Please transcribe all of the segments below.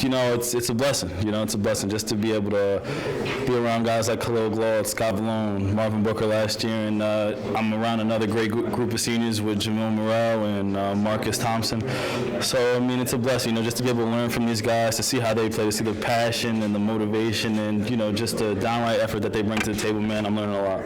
It's a blessing. It's a blessing just to be able to be around guys like Khalil Glaude, Scott Vallone, Marvin Booker last year, and I'm around another great group of seniors with Jamil Morrell and Marcus Thompson. So, it's a blessing, just to be able to learn from these guys, to see how they play, to see the passion and the motivation and, just the downright effort that they bring to the table, man. I'm learning a lot.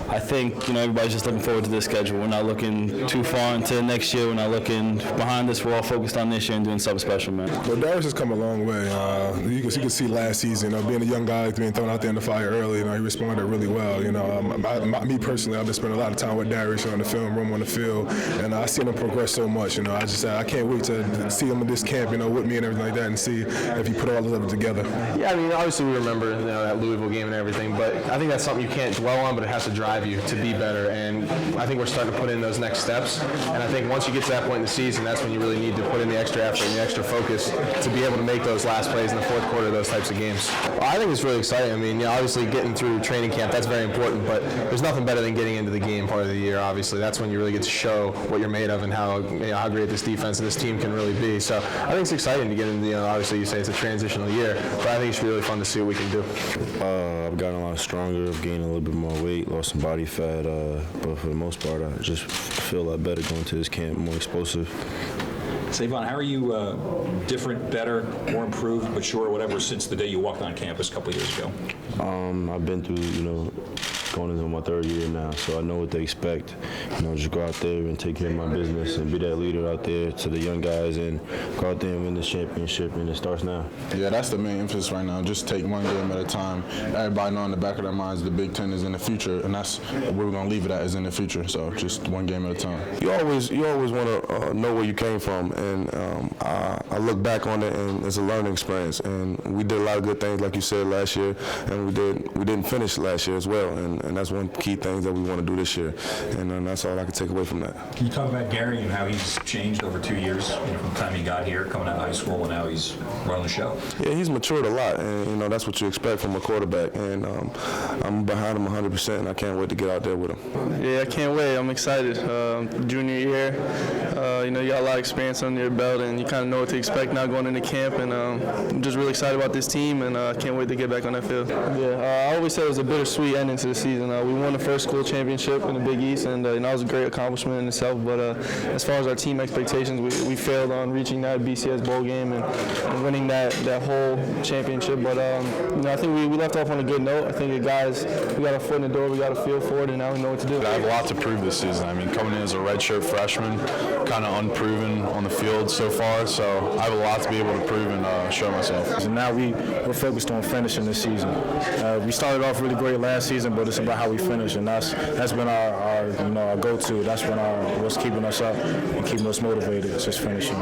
I think everybody's just looking forward to this schedule. We're not looking too far into next year. We're not looking behind us. We're all focused on this year and doing something special, man. Well, Darius has come a long way. You can see last season, being a young guy being thrown out there in the fire early, he responded really well. Me personally, I've been spending a lot of time with Darius on the film room, on the field, and I've seen him progress so much. I can't wait to see him in this camp, with me and everything like that, and see if he put all of it together. Yeah, obviously we remember that Louisville game and everything, but I think that's something you can't dwell on, but it has to drive you to be better. And I think we're starting to put in those next steps. And I think once you get to that point in the season, that's when you really need to put in the extra effort and the extra focus to be able to make those last plays in the fourth quarter, those types of games. Well, I think it's really exciting. Obviously getting through training camp, that's very important, but there's nothing better than getting into the game part of the year, obviously. That's when you really get to show what you're made of and how great this defense and this team can really be. So I think it's exciting to get into, obviously you say it's a transitional year, but I think it's really fun to see what we can do. I've gotten a lot stronger, I've gained a little bit more weight, lost some body fat, but for the most part, I just feel a lot better going to this camp, more explosive. Savon, how are you different, better, more improved, but sure, whatever, since the day you walked on campus a couple of years ago? I've been through, going into my third year now, so I know what they expect. Just go out there and take care of my business and be that leader out there to the young guys and go out there and win this championship, and it starts now. Yeah, that's the main emphasis right now. Just take one game at a time. Everybody know in the back of their minds the Big Ten is in the future, and that's where we're going to leave it at, is in the future. So just one game at a time. You always want to know where you came from, and I look back on it, and it's a learning experience. And we did a lot of good things, like you said, last year, and we didn't finish last year as well. And that's one key thing that we want to do this year, and that's all I can take away from that. Can you talk about Gary and how he's changed over 2 years, from the time he got here, coming out of high school, and now he's running the show? Yeah, he's matured a lot, and that's what you expect from a quarterback. And I'm behind him 100%, and I can't wait to get out there with him. Yeah, I can't wait. I'm excited. Junior year, you got a lot of experience under your belt, and you kind of know what to expect now going into camp. And I'm just really excited about this team, and I can't wait to get back on that field. Yeah, I always said it was a bittersweet ending to the season. We won the first school championship in the Big East, and that was a great accomplishment in itself. But as far as our team expectations, we failed on reaching that BCS bowl game and winning that whole championship. But I think we left off on a good note. I think the guys, we got our foot in the door, we got a feel for it, and now we know what to do. I have a lot to prove this season. Coming in as a redshirt freshman, kind of unproven on the field so far, so I have a lot to be able to prove and show myself. And now we're focused on finishing this season. We started off really great last season, but it's about how we finish, and that's been our go-to. That's been what's keeping us up and keeping us motivated. It's just finishing.